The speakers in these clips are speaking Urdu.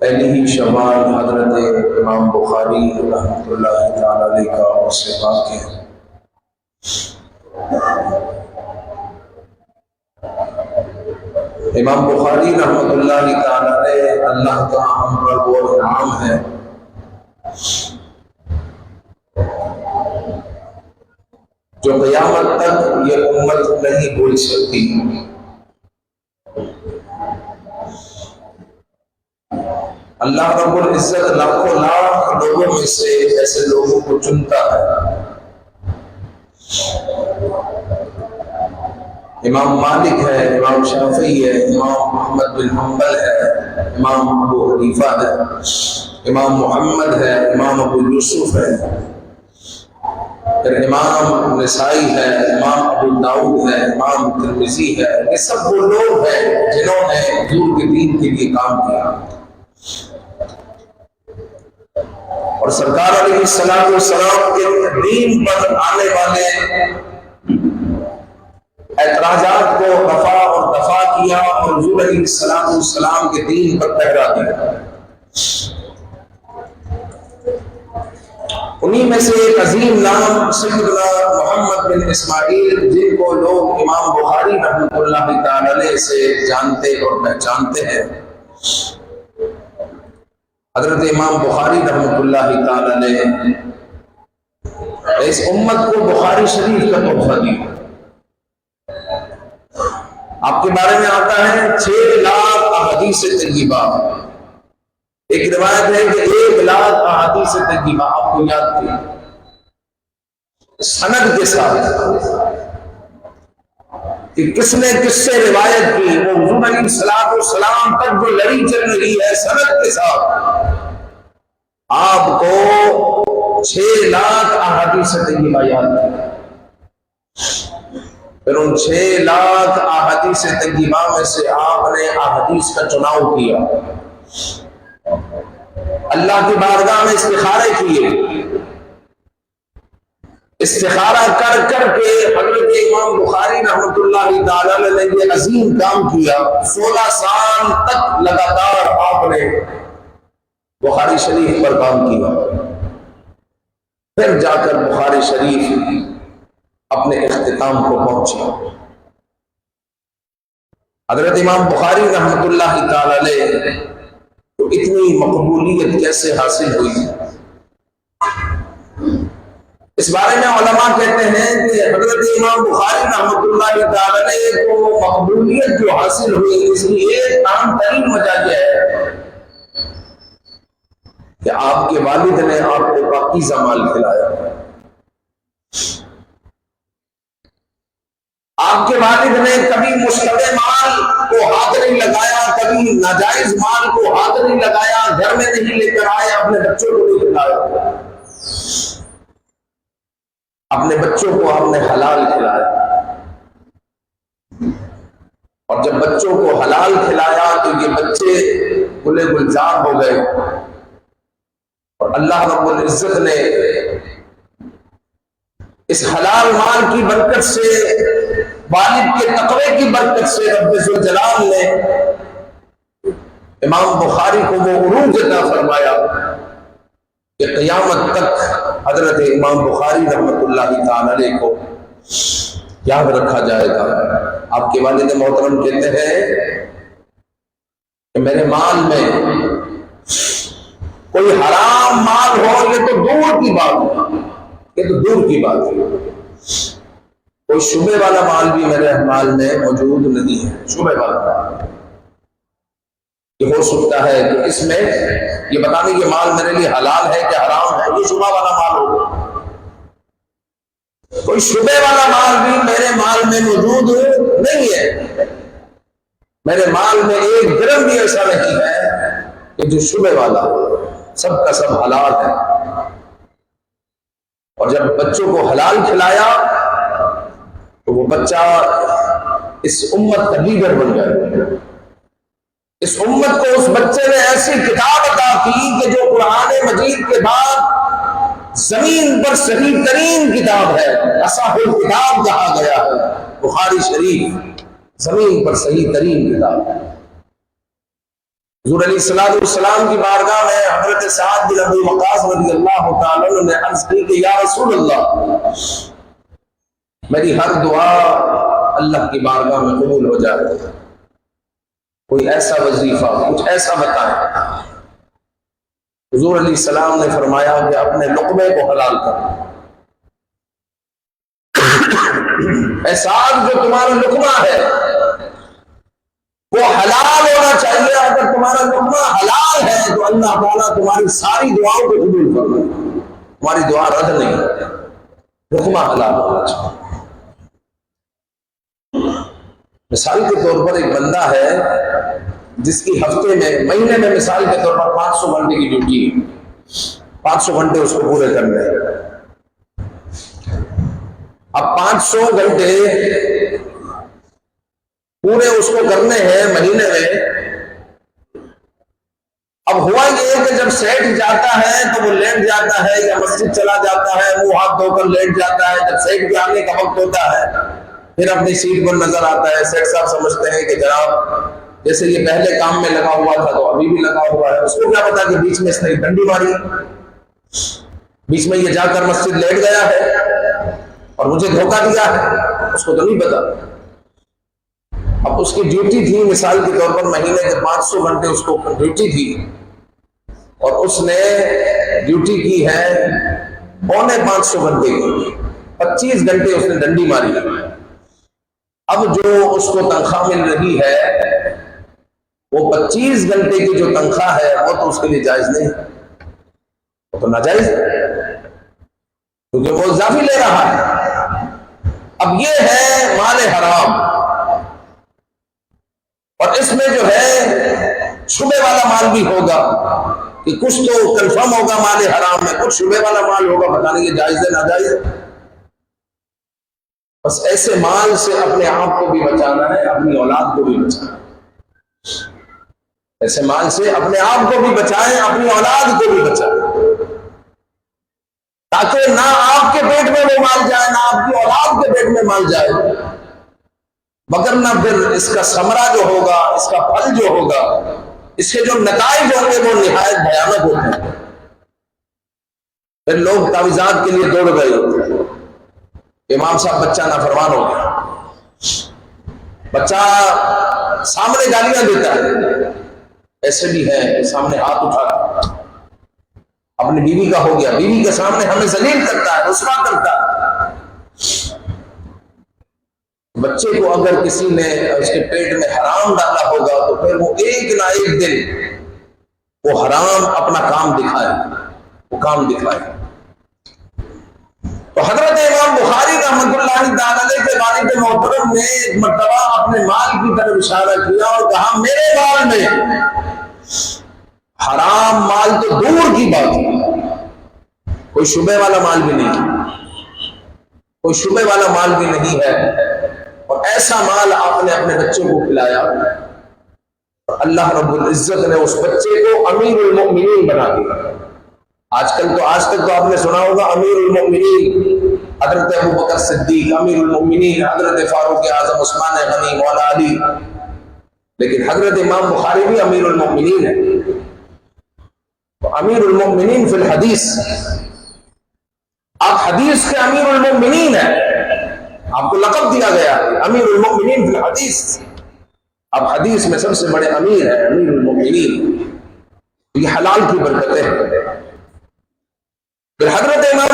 پہلی شوال حضرت امام بخاری رحمۃ اللہ تعالی علیہ کا عرص پاک ہے۔ امام بخاری رحمۃ اللہ تعالی علیہ اللہ کا ہم پر وہ انعام ہے جو قیامت تک یہ امت نہیں بھول سکتی۔ اللہ رب العزت لاکھوں لاکھ لوگوں میں سے ایسے لوگوں کو چنتا ہے۔ امام مالک ہے، امام شافعی ہے، امام محمد بن حنبل ہے، امام ابو حنیفہ ہے، امام محمد ہے، امام ابو یوسف ہے، پھر امام نسائی ہے، امام ابو داؤد ہے، امام ترمذی ہے۔ یہ سب وہ لوگ ہیں جنہوں نے حضور کے دین کے لیے کام کیا، اور سرکار علیہ السلام کے دین پر آنے والے اعتراضات کو رفع اور دفع کیا، اور حضور علیہ السلام کے دین پر پہرا دیا۔ انہی میں سے ایک عظیم نام سیدنا محمد بن اسماعیل، جن کو لوگ امام بخاری رحمۃ اللہ تعالی علیہ سے جانتے اور پہچانتے ہیں، حضرت امام بخاری رحمۃ اللہ تعالی علیہ اس امت کو بخاری شریف کا تحفہ دیا۔ آپ کے بارے میں آتا ہے 6 لاکھ احادیث طیبہ، ایک روایت ہے کہ 1 لاکھ احادیث طیبہ آپ کو یاد تھی سند کے ساتھ کہ کس نے کس سے روایت کی، وہ حضور علیہ السلام تک جو لڑی چل رہی ہے سند کے ساتھ، آپ کو 6 لاکھ احادیث طیبہ یاد تھی۔ پھر ان 6 لاکھ احادیث طیبہ میں سے آپ نے احادیث کا چناؤ کیا، اللہ کی بارگاہ میں استخارے کیے، استخارہ کر کر کے حضرت امام بخاری رحمۃ اللہ تعالی علیہ نے یہ عظیم کام کیا۔ 16 سال تک لگاتار آپ نے بخاری شریف پر کام کیا، پھر جا کر بخاری شریف اپنے اختتام کو پہنچا۔ حضرت امام بخاری رحمۃ اللہ تعالی علیہ تو اتنی مقبولیت کیسے حاصل ہوئی؟ اس بارے میں علماء کہتے ہیں کہ حضرت امام بخاری رحمۃ اللہ تعالی علیہ کو مقبولیت جو حاصل ہوئی، اس کی ایک اہم ترین وجہ یہ ہے کہ آپ کے والد نے آپ کو پاکیزہ مال کھلایا۔ آپ کے والد نے کبھی مشتبہ مال کو ہاتھ نہیں لگایا، کبھی ناجائز مال کو ہاتھ نہیں لگایا، گھر میں نہیں لے کر آئے، اپنے بچوں کو نہیں کھلایا، اپنے بچوں کو آپ نے حلال کھلایا، اور جب بچوں کو حلال کھلایا تو یہ بچے گلے گلزار ہو گئے، اور اللہ رب العزت نے اس حلال مال کی برکت سے، والد کے تقوی کی برکت سے رب ذوالجلال نے امام بخاری کو وہ عروج عطا فرمایا کہ قیامت تک حضرت امام بخاری رحمۃ اللہ تعالی علیہ کو یاد رکھا جائے گا۔ آپ کے والد محترم کہتے ہیں کہ میرے مال میں کوئی حرام مال ہو یہ تو دور کی بات ہے، یہ تو دور کی بات ہے، کوئی شبہ والا مال بھی میرے مال میں موجود نہیں ہے۔ شبہ والا مال یہ ہو سکتا ہے کہ اس میں یہ بتانے کہ مال میرے لیے حلال ہے کہ حرام ہے، یہ شبہ والا مال ہوگا۔ کوئی شبہ والا مال بھی میرے مال میں موجود نہیں ہے، میرے مال میں 1 درہم بھی ایسا نہیں ہے کہ جو شبہ والا ہو، سب کا سب حلال ہے۔ اور جب بچوں کو حلال کھلایا تو وہ بچہ اس امت کا لیڈر بن گیا۔ اس امت کو اس بچے نے ایسی کتاب عطا کی کہ جو قرآن مجید کے بعد زمین پر صحیح ترین کتاب ہے، اصح الکتاب کہا گیا ہے بخاری شریف، زمین پر صحیح ترین کتاب ہے۔ حضور علیہ السلام کی بارگاہ میں حضرت سعد بن ابی وقاص رضی اللہ تعالیٰ عنہ نے عرض کی کہ یا رسول اللہ، میری ہر دعا اللہ کی بارگاہ میں قبول ہو جاتی ہے، کوئی ایسا وظیفہ کچھ ایسا بتائیں۔ حضور علیہ السلام نے فرمایا کہ اپنے لقمے کو حلال کر، اے سعد جو تمہارا لقمہ ہے وہ حلال ہونا چاہیے۔ اگر تمہارا لقمہ حلال ہے تو اللہ تعالیٰ تمہاری ساری دعاؤں کو قبول کر لے، تمہاری دعا رد نہیں، لقمہ حلال ہونا چاہیے۔ مثال کے طور پر ایک بندہ ہے جس کی ہفتے میں مہینے میں مثال کے طور پر 500 گھنٹے کی ڈیوٹی ہے، 500 گھنٹے اس کو پورے کرنے ہیں۔ اب 500 گھنٹے پورے اس کو کرنے ہیں مہینے میں۔ اب ہوا یہ کہ جب سیٹ جاتا ہے تو وہ لیٹ جاتا ہے یا مسجد چلا جاتا ہے، منہ ہاتھ دھو کر لیٹ جاتا ہے۔ جب سیٹ کے آنے کا وقت ہوتا ہے پھر اپنی سیٹ پر نظر آتا ہے، سیٹ صاحب سمجھتے ہیں کہ جناب جیسے یہ پہلے کام میں لگا ہوا تھا تو ابھی بھی لگا ہوا ہے۔ اس کو کیا پتا کہ بیچ میں اس نے ڈنڈی ماری، بیچ میں یہ جا کر مسجد لیٹ گیا ہے اور مجھے دھوکہ دیا ہے، اس کو تو نہیں پتا۔ اب اس کی ڈیوٹی تھی مثال کے طور پر مہینے کے 500 گھنٹے اس کو ڈیوٹی تھی، اور اس نے ڈیوٹی کی ہے 550 گھنٹے کی، 25 گھنٹے اس نے ڈنڈی ماری۔ اب جو اس کو تنخواہ مل رہی ہے وہ 25 گھنٹے کی جو تنخواہ ہے وہ تو اس کے لیے جائز نہیں، وہ تو ناجائز ہے کیونکہ وہ اضافی لے رہا ہے۔ اب یہ ہے مال حرام، اور اس میں جو ہے شبے والا مال بھی ہوگا کہ کچھ تو کنفرم ہوگا مال حرام میں، کچھ شبے والا مال ہوگا، پتہ نہیں یہ جائز ہے ناجائز ہے۔ بس ایسے مال سے اپنے آپ کو بھی بچانا ہے، اپنی اولاد کو بھی بچانا ہے۔ ایسے مال سے اپنے آپ کو بھی بچائیں، اپنی اولاد کو بھی بچائیں، تاکہ نہ آپ کے پیٹ میں وہ مال جائے نہ آپ کی اولاد کے پیٹ میں مال جائے، مگر نہ پھر اس کا ثمرہ جو ہوگا، اس کا پھل جو ہوگا، اس کے جو نتائج ہوں گے وہ نہایت بھیانک ہوتے ہیں۔ پھر لوگ تعویذات کے لیے دوڑ گئے ہوتے ہیں، امام صاحب بچہ نافرمان ہو گیا، بچہ سامنے گالیاں دیتا ہے، ایسے بھی ہے سامنے ہاتھ اٹھا اپنی بیوی کا ہو گیا، بیوی کے سامنے ہمیں ذلیل کرتا ہے، رسوا کرتا ہے۔ بچے کو اگر کسی نے اس کے پیٹ میں حرام ڈالا ہوگا تو پھر وہ ایک نہ ایک دن وہ حرام اپنا کام دکھائے، وہ کام دکھائے۔ تو حضرت امام بخاری رحمۃ اللہ تعالی کے والد محترم نے ایک مرتبہ اپنے مال کی طرف اشارہ کیا اور کہا میرے مال میں حرام مال تو دور کی بات ہے، کوئی شبے والا مال بھی نہیں، کوئی شبے والا مال بھی نہیں ہے، اور ایسا مال آپ نے اپنے بچوں کو کھلایا، اللہ رب العزت نے اس بچے کو امیر المؤمنین بنا دیا۔ آج تک تو آپ نے سنا ہوگا امیر المؤمنین حضرت ابو بکر صدیق، امیر المؤمنین حضرت فاروق اعظم عثمان غنی مولا علی، لیکن حضرت امام بخاری بھی امیر المؤمنین ہے، امیر المؤمنین فی الحدیث، آپ حدیث کے امیر المؤمنین ہیں، آپ کو لقب دیا گیا ہے امیر المؤمنین فی الحدیث، آپ حدیث میں سب سے بڑے امیر ہیں، امیر المؤمنین، یہ حلال کی برکتیں ہیں۔ پھر حضرت امام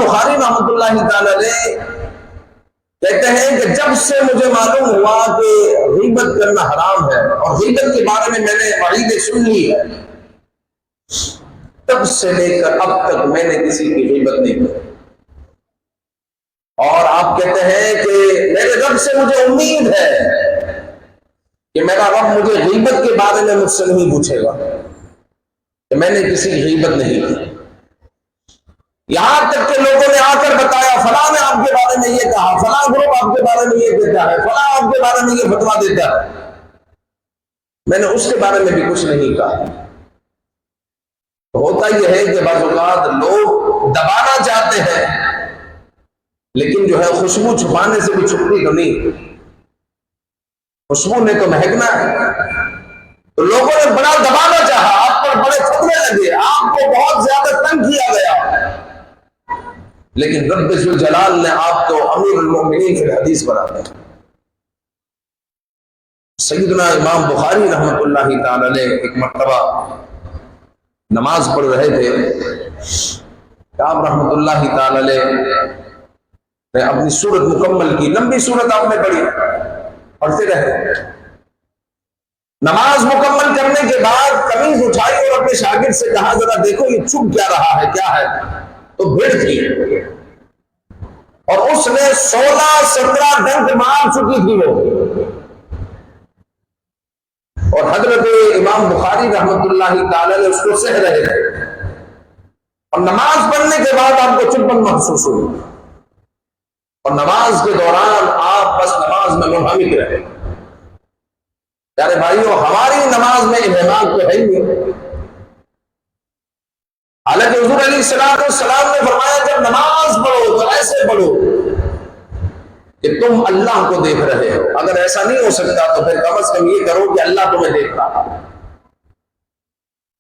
بخاری رحمۃ اللہ تعالی کہتے ہیں کہ جب سے مجھے معلوم ہوا کہ غیبت کرنا حرام ہے اور غیبت کے بارے میں نے وعید سن لی ہے، تب سے لے کر اب تک میں نے کسی کی غیبت نہیں کی۔ اور آپ کہتے ہیں کہ میرے رب سے مجھے امید ہے کہ میرا رب مجھے غیبت کے بارے میں مجھ سے نہیں پوچھے گا، کہ میں نے کسی کی غیبت نہیں کی۔ یہاں تک کہ لوگوں نے آ کر بتایا فلاں نے آپ کے بارے میں یہ کہا، فلاں گروپ آپ کے بارے میں یہ کہتا ہے، فلاں آپ کے بارے میں یہ فتویٰ دیتا ہے، میں نے اس کے بارے میں بھی کچھ نہیں کہا۔ ہوتا یہ ہے کہ بعض اوقات لوگ دبانا چاہتے ہیں لیکن جو ہے خوشبو چھپانے سے بھی چھپتی تو نہیں، خوشبو نے تو مہکنا ہے، تو لوگوں نے بڑا دبانا چاہا، آپ پر بڑے فتوے لگے، آپ کو بہت زیادہ تنگ کیا گیا، لیکن رب ذوالجلال نے آپ کو امیر المؤمنین فی الحدیث بنا دیا۔ سیدنا امام بخاری رحمۃ اللہ تعالی علیہ ایک مرتبہ نماز پڑھ رہے تھے، آپ رحمۃ اللہ تعالی علیہ نے اپنی سورت مکمل کی، لمبی سورت آپ نے پڑھی، پڑھتے رہے، نماز مکمل کرنے کے بعد قمیض اٹھائی اور اپنے شاگرد سے کہا ذرا دیکھو یہ چپ کیا رہا ہے، کیا ہے؟ تو بھیڑ تھی اور اس نے 16-17 ڈنک مار چکی تھی وہ، اور حضرت امام بخاری رحمۃ اللہ تعالی نے اس کو سہ رہے تھے، اور نماز پڑھنے کے بعد آپ کو چپن محسوس ہوئی، اور نماز کے دوران آپ بس نماز میں منہمک رہے۔ پیارے بھائیوں، ہماری نماز میں انہماک تو ہے ہی نہیں، حالانکہ حضور علیہ السلام نے فرمایا جب نماز پڑھو تو ایسے پڑھو کہ تم اللہ کو دیکھ رہے ہو، اگر ایسا نہیں ہو سکتا تو پھر کم از کم یہ کرو کہ اللہ تمہیں دیکھ رہا ہے۔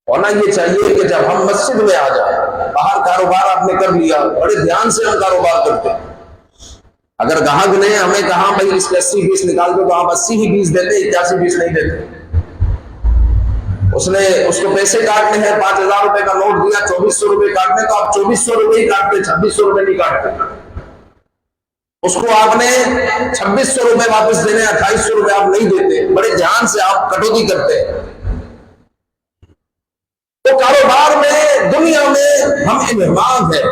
ہونا یہ چاہیے کہ جب ہم مسجد میں آ جائیں، باہر کاروبار آپ نے کر لیا، بڑے دھیان سے ہم کاروبار کرتے ہیں، اگر گاہک نے ہمیں کہا بھائی اس کے 80-20 نکال دو تو آپ 80 ہی 20 دیتے، 81-20 نہیں دیتے۔ اس کو پیسے کاٹنے ہیں، 5000 روپے کا نوٹ دیا، 2400 روپے کاٹنے تو آپ 2400 روپے ہی کاٹتے، 2600 روپے نہیں کاٹتے۔ اس کو آپ نے 2600 روپے واپس دینے، 2800 روپے آپ نہیں دیتے، بڑے دھیان سے آپ کٹوتی کرتے ہیں۔ تو کاروبار میں، دنیا میں ہم انہماک ہے،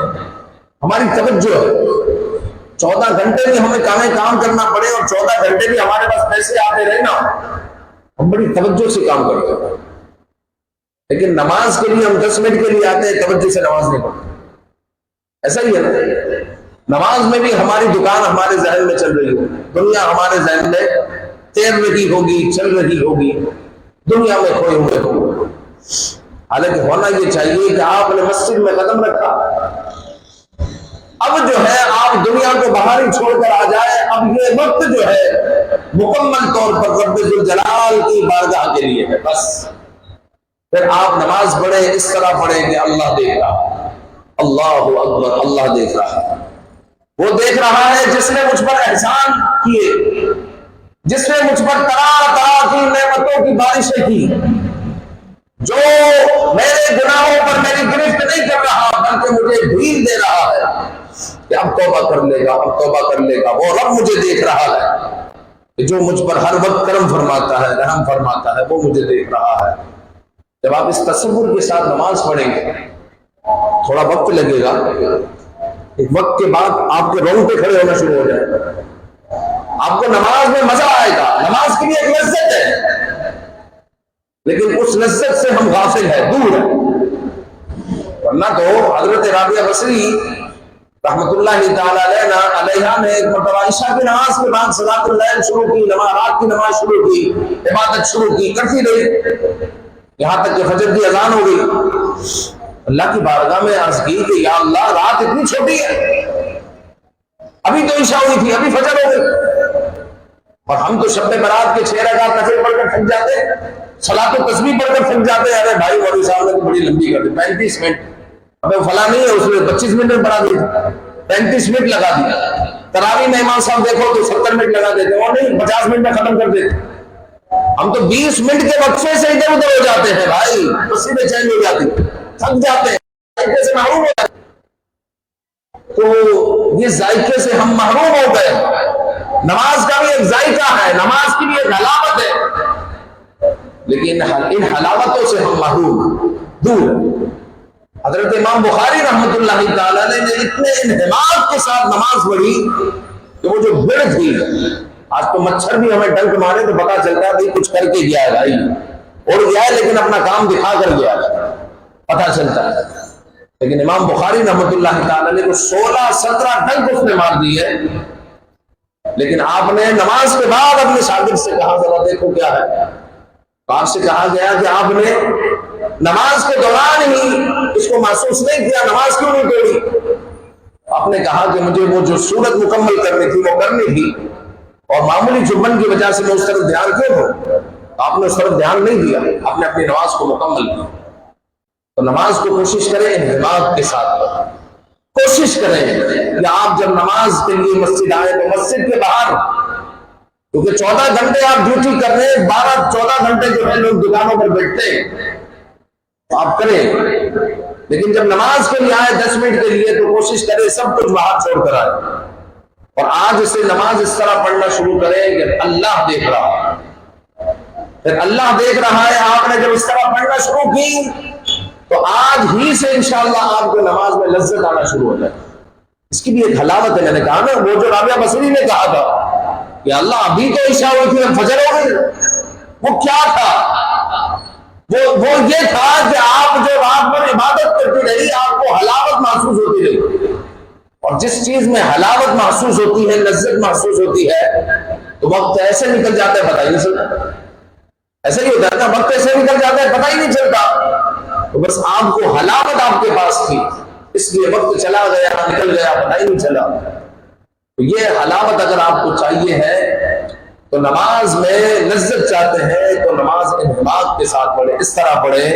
ہماری توجہ ہے، 14 گھنٹے بھی ہمیں کام کرنا پڑے اور 14 گھنٹے بھی ہمارے پاس پیسے آتے رہے نا، ہم بڑی توجہ سے کام کرتے ہیں، لیکن نماز کے لیے ہم 10 منٹ کے لیے آتے ہیں، توجہ سے نماز نہیں پڑھتے۔ ایسا ہی ہے نا، نماز میں بھی ہماری دکان ہمارے ذہن میں چل رہی ہوگی، دنیا ہمارے ذہن میں تیر رہی ہوگی، چل رہی ہوگی، دنیا میں کھوئے ہوئے ہوگی، حالانکہ ہونا یہ چاہیے کہ آپ نے مسجد میں قدم رکھا، اب جو ہے آپ دنیا کو باہر ہی چھوڑ کر آ جائے، اب یہ وقت جو ہے مکمل طور پر رب ذوالجلال کی بارگاہ کے لیے ہے، بس پھر آپ نماز پڑھیں اس طرح پڑھیں کہ اللہ دیکھ رہا، اللہ اکبر، اللہ دیکھ رہا ہے، وہ دیکھ رہا ہے جس نے مجھ پر احسان کیے، جس نے مجھ پر طرح طرح کی نعمتوں کی بارشیں کی، جو میرے گناہوں پر میری گرفت نہیں کر رہا بلکہ مجھے ڈھیل دے رہا ہے کہ اب توبہ کر لے گا، اب توبہ کر لے گا، وہ رب مجھے دیکھ رہا ہے کہ جو مجھ پر ہر وقت کرم فرماتا ہے، رحم فرماتا ہے، وہ مجھے دیکھ رہا ہے۔ جب آپ اس تصور کے ساتھ نماز پڑھیں گے، تھوڑا وقت لگے گا، ایک وقت کے بعد آپ کے رونگٹے کھڑے ہونا شروع ہو جائے گا، آپ کو نماز میں مزہ آئے گا، نماز کے لیے ایک لذت ہے، لیکن اس لذت سے ہم غافل ہیں، دور ہیں۔ ورنہ تو حضرت رابعہ بصری رحمت اللہ تعالی علیہ نے ایک مرتبہ عشاء کی نماز کے بعد صلاۃ اللیل شروع کی، رات کی نماز شروع کی، عبادت شروع کی، کرتی رہی یہاں تک کہ فجر کی اذان ہو گئی۔ اللہ کی بارگاہ میں عرض کی کہ یا اللہ، رات اتنی چھوٹی ہے، ابھی تو عشاء ہوئی تھی، ابھی فجر ہو گئی، اور ہم تو شب برات کے 6 رکعت نفل پڑھ کر تھک جاتے ہیں، صلاۃ و تسبیح پڑھ کر تھک جاتے ہیں۔ ارے بھائی مولوی صاحب نے تو بڑی لمبی کر دی، 35 منٹ، ابے فلاں نہیں ہے، اس نے 25 منٹ میں پڑھا دی، 35 منٹ لگا دیا۔ تراویح میں امام صاحب دیکھو تو 70 منٹ لگا دیتے، وہ نہیں 50 منٹ میں ختم کر دیتے۔ ہم تو 20 منٹ کے وقفے سے ادھر ادھر ہو جاتے ہیں بھائی، اسی میں چینج ہو جاتی، تھک جاتے ہیں، ذائقے سے محروم ہو جاتے ہیں۔ تو یہ ذائقے سے ہم محروم ہو گئے۔ نماز کا بھی ایک ذائقہ ہے، نماز کی بھی ایک حلاوت ہے، لیکن ان حلاوتوں سے ہم محروم، دور ہیں۔ حضرت امام بخاری رحمت اللہ تعالی نے اتنے انہماک کے ساتھ نماز پڑھی کہ وہ جو بھیڑ تھی، آج تو مچھر بھی ہمیں ڈنک مارے تو پتا چلتا ہے بھائی کچھ کر کے گیا ہے، بھائی اڑ گیا ہے لیکن اپنا کام دکھا کر گیا ہے، پتا چلتا ہے۔ لیکن امام بخاری رحمت اللہ تعالی کو 16-17 ڈنک اس نے مار دی ہے، لیکن آپ نے نماز کے بعد اپنے شاگرد سے کہا ذرا دیکھو کیا ہے۔ آپ سے کہا گیا کہ آپ نے نماز کے دوران ہی اس کو محسوس نہیں کیا، نماز کیوں نہیں توڑی؟ آپ نے کہا کہ مجھے وہ جو سورت مکمل کرنی تھی وہ کرنی تھی، اور معمولی جبن کی وجہ سے میں اس طرف دھیان کیوں ہوں؟ آپ نے اس طرف دھیان نہیں دیا، آپ نے اپنی نماز کو مکمل کی. تو نماز کو کوشش کریں انضباط کے ساتھ. کوشش کریں کہ آپ جب نماز کے لیے مسجد آئے تو مسجد کے باہر، کیونکہ 14 گھنٹے آپ ڈیوٹی کر رہے ہیں، 12-14 گھنٹے جو ہے لوگ دکانوں پر بیٹھتے ہیں، تو آپ کریں. لیکن جب نماز کے لیے آئے 10 منٹ کے لیے تو کوشش کریں سب کچھ باہر چھوڑ کر آئے. اور آج سے نماز اس طرح پڑھنا شروع کریں کہ اللہ دیکھ رہا ہے. پھر اللہ دیکھ رہا ہے، آپ نے جب اس طرح پڑھنا شروع کی تو آج ہی سے انشاءاللہ آپ کو نماز میں لذت آنا شروع ہو جائے. اس کی بھی ایک حلاوت ہے. میں نے کہا نا، وہ جو رابعہ بصری نے کہا تھا کہ اللہ ابھی تو عشاء ہوئی تھی فجر ہو گئی، وہ کیا تھا؟ وہ یہ تھا کہ آپ جو رات بھر عبادت کرتی رہی، آپ کو حلاوت محسوس ہوتی رہی. اور جس چیز میں حلاوت محسوس ہوتی ہے، لذت محسوس ہوتی ہے، تو وقت ایسے نکل جاتا ہے پتہ ہی نہیں چلتا. ایسا ہی ہوتا ہے نا، وقت ایسے نکل جاتا ہے پتہ ہی نہیں چلتا. تو بس آپ کو حلاوت آپ کے پاس تھی، اس لیے وقت چلا گیا، نکل گیا، پتہ ہی نہیں چلا. تو یہ حلاوت اگر آپ کو چاہیے ہے تو نماز میں لذت چاہتے ہیں تو نماز انضباط کے ساتھ پڑھے. اس طرح پڑھے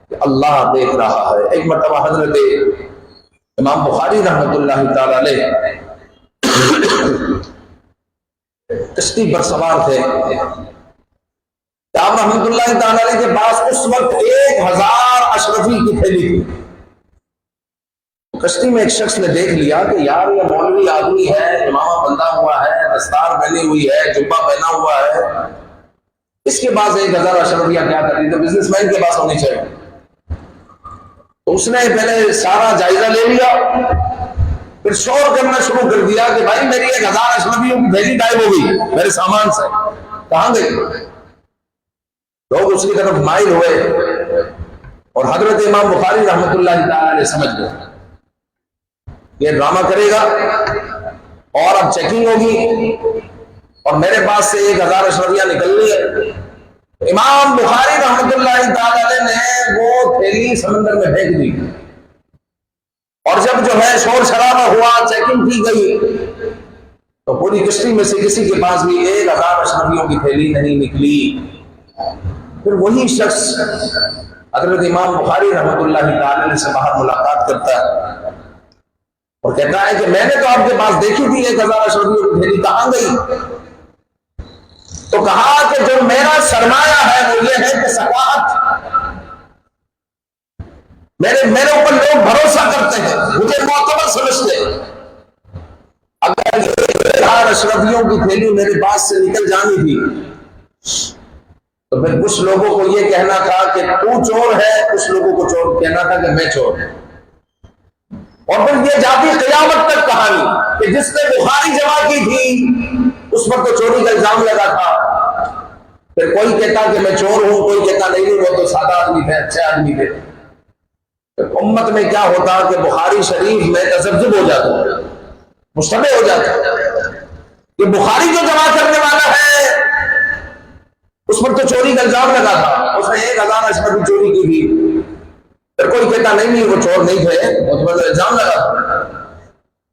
کہ اللہ دیکھ رہا ہے. ایک مرتبہ حضرت امام بخاری رحمۃ اللہ تعالی علیہ کشتی پر سوار تھے. آپ رحمۃ اللہ تعالی علیہ کے پاس اس وقت 1000 اشرفی کی تھیلی تھی. کشتی میں ایک شخص نے دیکھ لیا کہ یار یہ مولوی آدمی ہے، امامہ بندہ ہوا ہے، دستار پہنی ہوئی ہے، جبہ پہنا ہوا ہے، اس کے پاس 1000 اشرفیاں کیا کرتی؟ تو بزنس مین کے پاس ہونی چاہیے. تو اس نے پہلے سارا جائزہ لے لیا، پھر شور کرنا شروع کر دیا کہ بھائی میری 1000 اشرفیوں کی تھیلی غائب ہو گئی میرے سامان سے، کہاں گئی؟ لوگ اس کی طرف مائل ہوئے اور حضرت امام بخاری رحمۃ اللہ تعالی علیہ سمجھ گئے یہ ڈرامہ کرے گا اور اب چیکنگ ہوگی اور میرے پاس سے 1000 اشرفیاں نکلنی ہے. امام بخاری رحمۃ اللہ تعالی علیہ نے وہ تھیلی سمندر میں پھینک دی. اور جب جو ہے شور شرابہ ہوا، چیکنگ کی گئی، تو پوری کشتی میں سے کسی کے پاس بھی 1000 اشرفیوں کی تھیلی نہیں نکلی. پھر وہی شخص حضرت امام بخاری رحمۃ اللہ تعالی علیہ سے باہر ملاقات کرتا ہے اور کہتا ہے کہ میں نے تو آپ کے پاس دیکھی تھی 1000 اشرفیوں کی تھیلی، کہاں گئی؟ تو کہا کہ جو میرا سرمایہ ہے وہ یہ ہے کہ ثقافت، میرے اوپر لوگ بھروسہ کرتے ہیں، مجھے معتبر سمجھتے ہیں. اگر یہ 1000 اشرفیوں کی تھیلی میرے پاس سے نکل جانی تھی تو پھر کچھ لوگوں کو یہ کہنا تھا کہ تو چور ہے، کچھ لوگوں کو چور کہنا تھا کہ میں چور ہوں. اور پھر یہ جاتی قیامت تک کہانی کہ جس نے بخاری جمع کی تھی اس پر تو چوری کا الزام لگا تھا. پھر کوئی کہتا کہ میں چور ہوں، کوئی کہتا نہیں وہ تو سادہ آدمی تھے، اچھے آدمی تھے. پھر امت میں کیا ہوتا کہ بخاری شریف میں تذبذب ہو جاتا، مشتبہ ہو جاتا. یہ بخاری جو جمع کرنے والا ہے اس پر تو چوری کا الزام لگا تھا، اس نے 1000 اشرفی چوری کی تھی. پھر کوئی کہتا نہیں وہ چور نہیں تھے، اس پر تو الزام لگا تھا.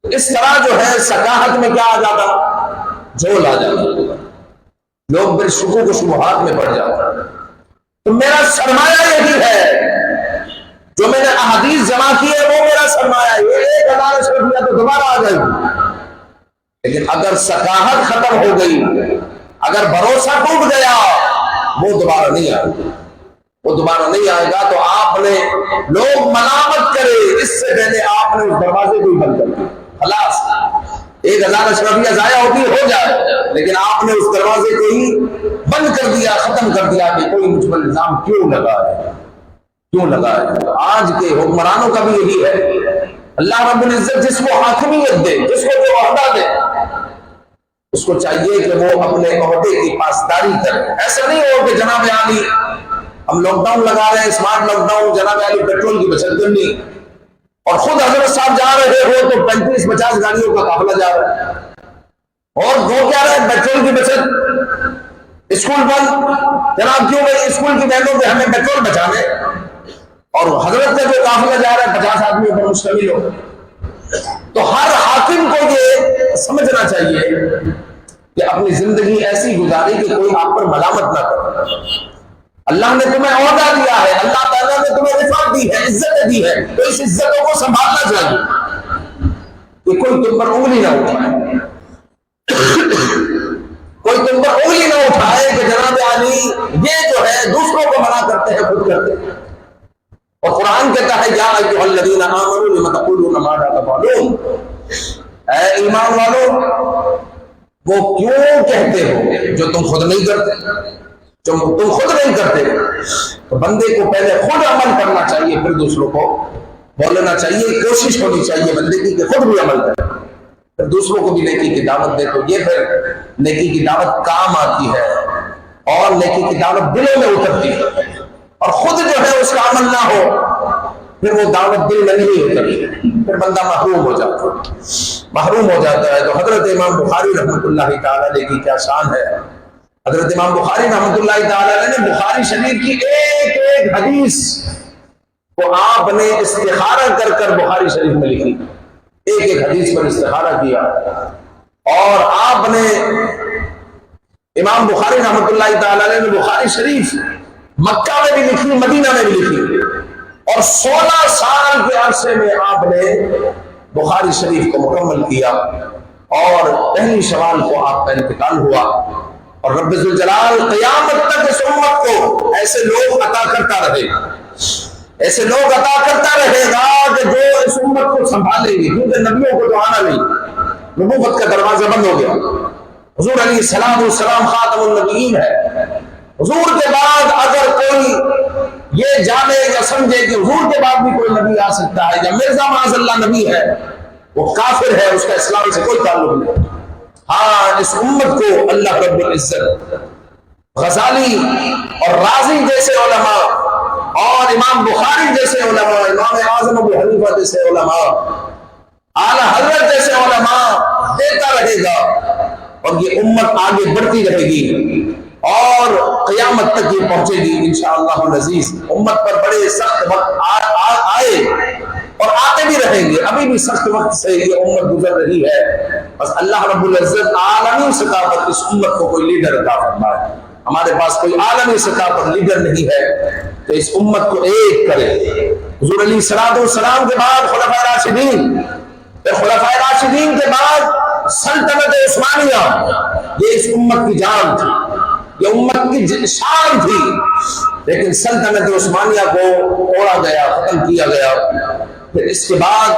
اس طرح جو ہے ثقافت میں کیا آ جاتا؟ جھول آ جاتا. لوگ پھر شکوک و شبہات میں پڑ جاتے. تو میرا سرمایہ یہی ہے، جو میں نے احادیث جمع کی ہے وہ میرا سرمایہ ہے. یہ 1000 اشرفیاں تو دوبارہ آ گئی، لیکن اگر ثقافت ختم ہو گئی، اگر بھروسہ ٹوٹ گیا، وہ دوبارہ نہیں آئے گا. وہ دوبارہ نہیں آئے گا. تو آپ نے لوگ ملامت کرے اس سے پہلے آپ نے اس دروازے کو ہی بند کر دیا. خلاص 1000 اشرفیاں ضائع ہوتی ہو جائے، لیکن آپ نے اس دروازے کو ہی بند کر دیا، ختم کر دیا کہ کوئی مجھ پر الزام کیوں لگا ہے، کیوں لگا ہے. آج کے حکمرانوں کا بھی یہی ہے. اللہ رب العزت جس کو حاکمیت دے، جس کو جو عہدہ دے، اس کو چاہیے کہ وہ اپنے عہدے کی پاسداری کرے. ایسا نہیں ہو کہ جناب عالی ہم لاک ڈاؤن لگا رہے ہیں، اسمارٹ لاک ڈاؤن، جناب عالی پیٹرول کی بچت کرنی، اور خود حضرت صاحب جا رہے ہو تو 35-50 گاڑیوں کا قافلہ جا رہا ہے، اور وہ کیا رہے پیٹرول کی بچت. اسکول بند، جناب کیوں بھائی اسکول کی وینوں پہ ہمیں پیٹرول بچانے، اور حضرت کا جو قافلہ جا رہا ہے 50 آدمیوں پر مشتمل ہو. تو ہر حاکم کو یہ سمجھنا چاہیے کہ اپنی زندگی ایسی گزاری کہ کوئی آپ پر ملامت نہ کرے۔ اللہ نے تمہیں عہدہ دیا ہے، اللہ تعالیٰ نے تمہیں رفعت دی ہے، عزت دی ہے، تو اس عزتوں کو سنبھالنا چاہیے کہ کوئی تم پر انگلی نہ اٹھائے، کوئی تم پر انگلی نہ اٹھائے کہ جناب علی یہ جو ہے دوسروں کو منع کرتے ہیں، خود کرتے ہیں۔ اور قرآن کہتا ہے یا ایھا الذین آمنوا لم تقولون ما لا تفعلون، اے ایمان والو وہ کیوں کہتے ہو جو تم خود نہیں کرتے، جو تم خود نہیں کرتے۔ تو بندے کو پہلے خود عمل کرنا چاہیے، پھر دوسروں کو بولنا چاہیے، کوشش ہونی چاہیے بندے کی کہ خود بھی عمل کرے، پھر دوسروں کو بھی نیکی کی دعوت دے، تو یہ پھر نیکی کی دعوت کام آتی ہے اور نیکی کی دعوت دلوں میں اترتی ہے۔ اور خود جو ہے اس کا عمل نہ ہو پھر وہ دعوت دل میں نہیں اترتی، پھر بندہ محروم ہو جاتا ہے۔ تو حضرت امام بخاری رحمۃ اللہ تعالی علیہ کی کیا شان ہے۔ حضرت امام بخاری رحمۃ اللہ تعالی علیہ نے بخاری شریف کی ایک ایک حدیث کو آپ نے استخارہ کر کر بخاری شریف میں لکھی، ایک ایک حدیث پر استخارہ کیا، اور آپ نے امام بخاری رحمۃ اللہ تعالی علیہ نے بخاری شریف مکہ میں بھی لکھی، مدینہ میں بھی لکھی، اور 16 سال کے عرصے میں آپ نے بخاری شریف کو مکمل کیا، اور پہلی شوال کو آپ کا انتقال ہوا۔ اور رب ذوالجلال قیامت تک اس امت کو ایسے لوگ عطا کرتا رہے گا، ایسے لوگ عطا کرتا رہے گا کہ جو اس امت کو سنبھالیں گے، کیونکہ نبیوں کو تو آنا نہیں، نبوت کا دروازہ بند ہو گیا۔ حضور علیہ السلام خاتم النبیین ہے، حضور کے بعد اگر کوئی یہ جانے یا سمجھے کہ حضور کے بعد بھی کوئی نبی آ سکتا ہے، یا مرزا معاذ اللہ نبی ہے، وہ کافر ہے، اس کا اسلام سے کوئی تعلق نہیں۔ ہاں اس امت کو اللہ رب العزت غزالی اور رازی جیسے علماء، اور امام بخاری جیسے علماء، امام اعظم ابو حنیفہ جیسے علماء، اعلیٰ حضرت جیسے علماء دیتا رہے گا، اور یہ امت آگے بڑھتی رہے گی اور قیامت تک یہ پہنچے گی انشاءاللہ العزیز۔ امت پر بڑے سخت وقت آئے اور آتے بھی رہیں گے، ابھی بھی سخت وقت سے یہ امت گزر رہی ہے، بس اللہ رب العزت عالمی سطح پر اس امت کو کوئی لیڈر عطا فرمائے۔ ہمارے پاس کوئی عالمی سطح پر لیڈر نہیں ہے تو اس امت کو ایک کرے۔ حضور علیہ السلام کے بعد خلفائے راشدین، پھر خلفائے راشدین کے بعد سلطنت عثمانیہ، یہ اس امت کی جان تھی، یہ امت کی شان تھی، لیکن سلطنت عثمانیہ کو توڑا گیا، ختم کیا گیا۔ پھر اس کے بعد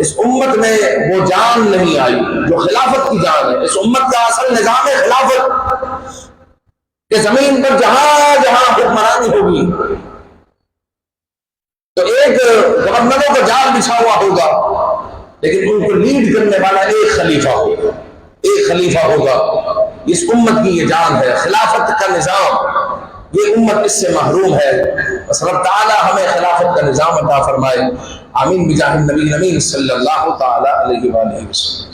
اس امت میں وہ جان نہیں آئی جو خلافت کی جان ہے۔ اس امت کا اصل نظام ہے خلافت، کہ زمین پر جہاں جہاں حکمرانی ہوگی تو ایک گورنروں کا جال بچھا ہوا ہوگا، لیکن ان کو لیڈ کرنے والا ایک خلیفہ ہوگا، ایک خلیفہ ہوگا۔ اس امت کی یہ جان ہے، خلافت کا نظام، یہ امت اس سے محروم ہے۔ بس رب تعالی ہمیں خلافت کا نظام عطا فرمائے، آمین بجاہ النبی امین صلی اللہ تعالی علیہ وآلہ وسلم۔